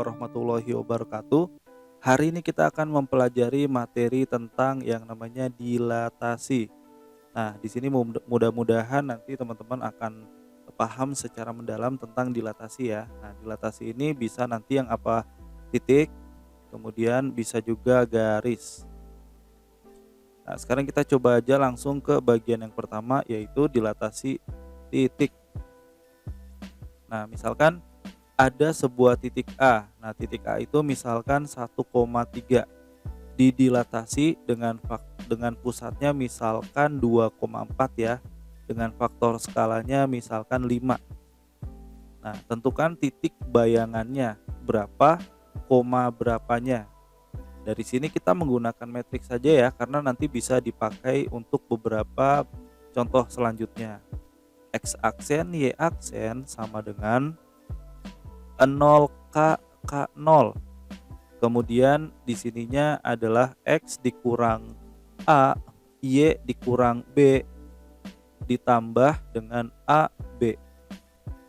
warahmatullahi wabarakatuh. Hari ini kita akan mempelajari materi tentang yang namanya dilatasi. Nah, di sini mudah-mudahan nanti teman-teman akan paham secara mendalam tentang dilatasi ya. Nah, dilatasi ini bisa nanti yang apa? Titik, kemudian bisa juga garis. Nah, sekarang kita coba aja langsung ke bagian yang pertama, yaitu dilatasi titik. Nah, misalkan ada sebuah titik A. Nah, titik A itu misalkan 1,3 didilatasi dengan pusatnya misalkan 2,4 ya. Dengan faktor skalanya misalkan 5. Nah, tentukan titik bayangannya berapa, koma berapanya. Dari sini kita menggunakan matriks saja ya, karena nanti bisa dipakai untuk beberapa contoh selanjutnya. X aksen, Y aksen sama dengan 0K K0. Kemudian di sininya adalah X dikurang A, Y dikurang B ditambah dengan A, B.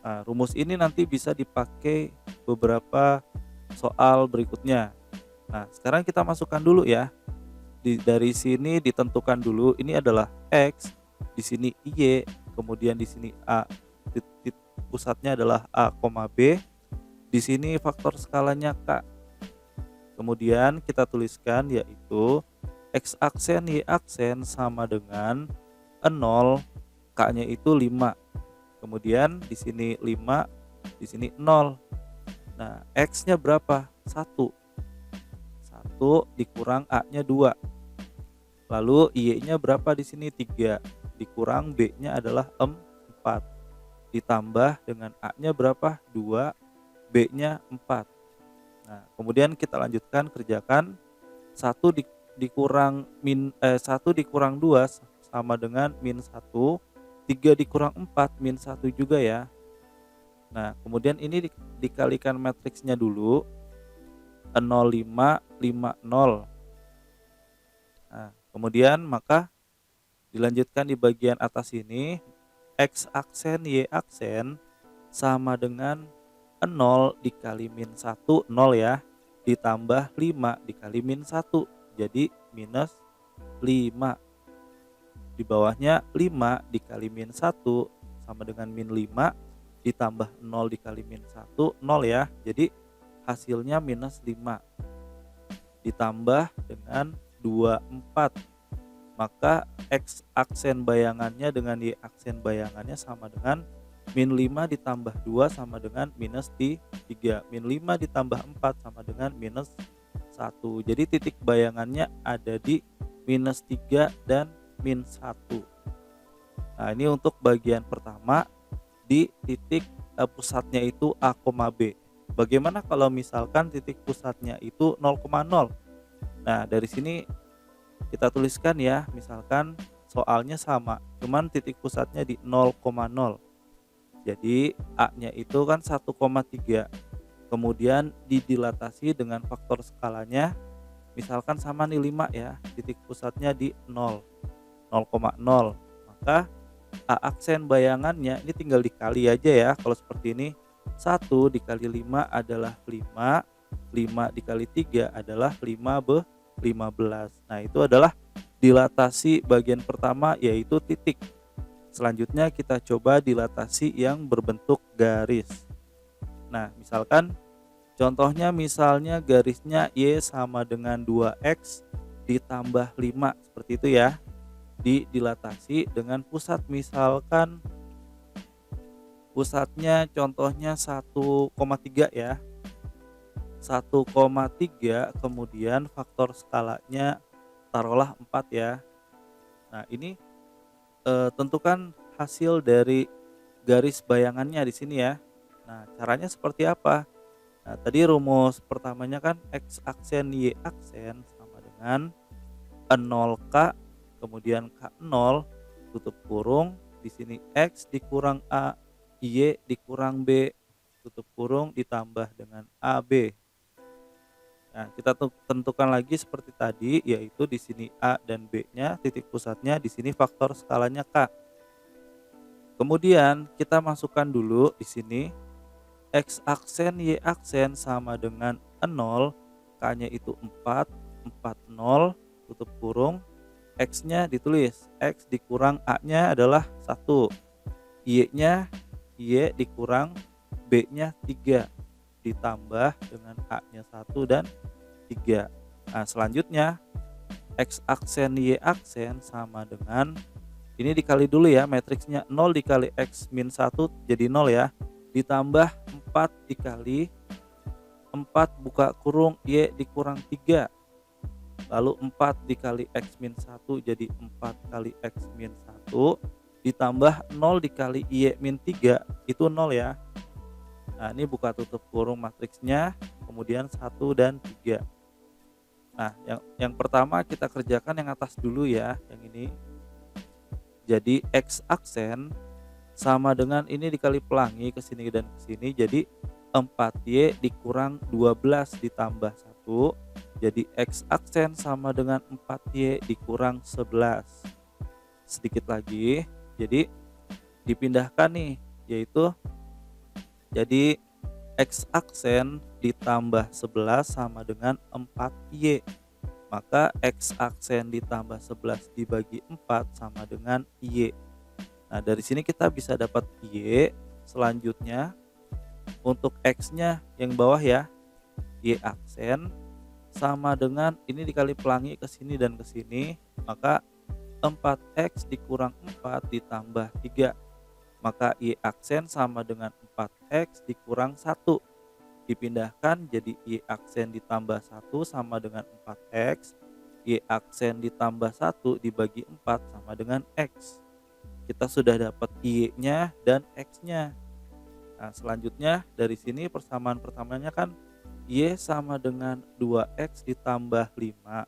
Nah, rumus ini nanti bisa dipakai beberapa soal berikutnya. Nah, sekarang kita masukkan dulu ya. Dari sini ditentukan dulu ini adalah X, di sini Y, kemudian di sini A. Pusatnya adalah A, B. Di sini faktor skalanya K. Kemudian kita tuliskan yaitu X aksen Y aksen sama dengan 0, K-nya itu 5. Kemudian di sini 5, di sini 0. Nah, X-nya berapa? 1. 1 dikurang A-nya 2. Lalu Y-nya berapa di sini? 3. Dikurang B-nya adalah 4. Ditambah dengan A-nya berapa? 2. B-nya 4. Nah, kemudian kita lanjutkan kerjakan 1 dikurang 2 sama dengan min 1, 3 dikurang 4 min 1 juga ya. Nah, kemudian ini dikalikan matriksnya dulu 0,5, 5, 0. Nah, kemudian maka dilanjutkan di bagian atas ini X aksen Y aksen sama dengan 0 dikali min 1, 0 ya, ditambah 5 dikali min 1, jadi minus 5. Di bawahnya 5 dikali min 1 sama dengan min 5, ditambah 0 dikali min 1, 0 ya, jadi hasilnya minus 5. Ditambah dengan 24. Maka X aksen bayangannya dengan Y aksen bayangannya sama dengan min 5 ditambah 2 sama dengan minus 3. Min 5 ditambah 4 sama dengan minus 1. Jadi titik bayangannya ada di minus 3 dan min 1. Nah, ini untuk bagian pertama di titik pusatnya itu A, B. Bagaimana kalau misalkan titik pusatnya itu 0,0? Nah, dari sini kita tuliskan ya, misalkan soalnya sama, cuman titik pusatnya di 0,0. Jadi A-nya itu kan 1,3. Kemudian didilatasi dengan faktor skalanya misalkan sama nih 5 ya. Titik pusatnya di 0, 0,0. Maka A aksen bayangannya ini tinggal dikali aja ya. Kalau seperti ini 1 dikali 5 adalah 5, 5 dikali 3 adalah 15. Nah, itu adalah dilatasi bagian pertama yaitu titik. Selanjutnya kita coba dilatasi yang berbentuk garis. Nah, misalkan contohnya misalnya garisnya Y sama dengan 2X ditambah 5 seperti itu ya. Dilatasi dengan pusat misalkan pusatnya contohnya 1,3 ya. 1,3 kemudian faktor skalanya taruhlah 4 ya. Nah, ini tentukan hasil dari garis bayangannya di sini ya. Nah, caranya seperti apa? Nah, tadi rumus pertamanya kan X aksen Y aksen sama dengan 0K kemudian K0 tutup kurung, di sini X dikurang A, Y dikurang B tutup kurung ditambah dengan AB. Nah, kita tentukan lagi seperti tadi, yaitu di sini A dan B-nya titik pusatnya, di sini faktor skalanya K. Kemudian kita masukkan dulu di sini X aksen Y aksen sama dengan 0, K-nya itu 4, 0, tutup kurung, X-nya ditulis, X dikurang A-nya adalah 1, Y-nya Y dikurang B-nya 3, ditambah dengan A-nya 1 dan 3. Nah, selanjutnya X aksen Y aksen sama dengan, ini dikali dulu ya, matriksnya 0 dikali X min 1 jadi 0 ya, ditambah 4 dikali 4 buka kurung Y dikurang 3, lalu 4 dikali X min 1 jadi 4 kali X min 1, ditambah 0 dikali Y min 3 itu 0 ya. Nah, ini buka tutup kurung matriksnya, kemudian 1 dan 3. Nah, yang pertama kita kerjakan yang atas dulu ya, yang ini. Jadi X aksen sama dengan ini dikali pelangi ke sini dan ke sini, jadi 4Y dikurang 12 ditambah 1, jadi X aksen sama dengan 4Y dikurang 11. Sedikit lagi, jadi dipindahkan nih, yaitu jadi X aksen ditambah 11 sama dengan 4Y. Maka X aksen ditambah 11 dibagi 4 sama dengan Y. Nah, dari sini kita bisa dapat Y. Selanjutnya untuk X-nya yang bawah ya, Y aksen sama dengan ini dikali pelangi ke sini dan ke sini, maka 4X dikurang 4 ditambah 3. Maka Y aksen sama dengan 4X dikurang 1. Dipindahkan jadi Y aksen ditambah 1 sama dengan 4X, Y aksen ditambah 1 dibagi 4 sama dengan X. Kita sudah dapat Y-nya dan X-nya. Nah, selanjutnya dari sini persamaan pertamanya kan Y sama dengan 2X ditambah 5.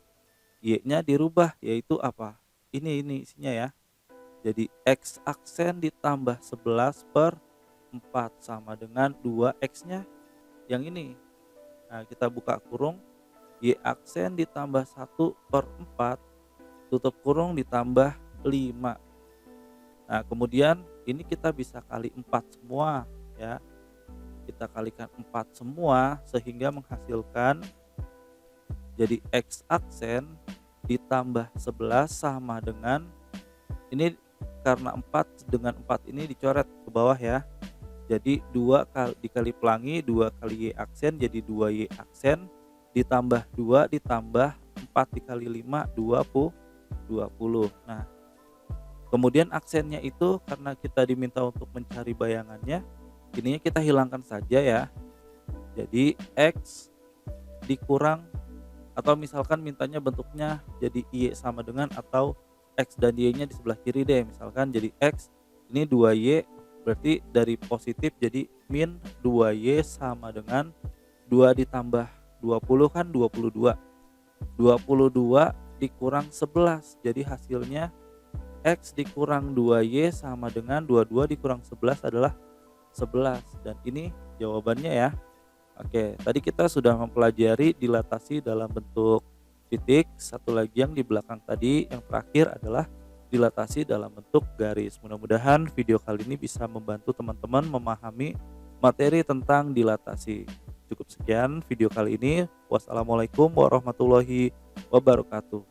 Y-nya dirubah, yaitu apa? Ini isinya ya. Jadi X aksen ditambah 11 per 4 sama dengan 2X-nya yang ini. Nah, kita buka kurung, Y aksen ditambah 1 per 4, tutup kurung ditambah 5. Nah, kemudian ini kita bisa kali 4 semua ya. Kita kalikan 4 semua sehingga menghasilkan jadi X aksen ditambah 11 sama dengan, ini karena 4 dengan 4 ini dicoret ke bawah ya. Jadi 2 kali dikali pelangi 2 kali Y aksen jadi 2Y aksen ditambah 2 ditambah 4 dikali 5 20. Nah, kemudian aksennya itu karena kita diminta untuk mencari bayangannya, ininya kita hilangkan saja ya. Jadi X dikurang, atau misalkan mintanya bentuknya jadi Y sama dengan, atau X dan Y-nya di sebelah kiri deh, misalkan jadi X ini 2Y, berarti dari positif jadi min 2Y sama dengan 2 ditambah 20 kan 22. 22 dikurang 11, jadi hasilnya X dikurang 2Y sama dengan 22 dikurang 11 adalah 11, dan ini jawabannya ya. Oke, tadi kita sudah mempelajari dilatasi dalam bentuk titik. Satu lagi yang di belakang tadi, yang terakhir adalah dilatasi dalam bentuk garis. Mudah-mudahan video kali ini bisa membantu teman-teman memahami materi tentang dilatasi. Cukup sekian video kali ini. Wassalamualaikum warahmatullahi wabarakatuh.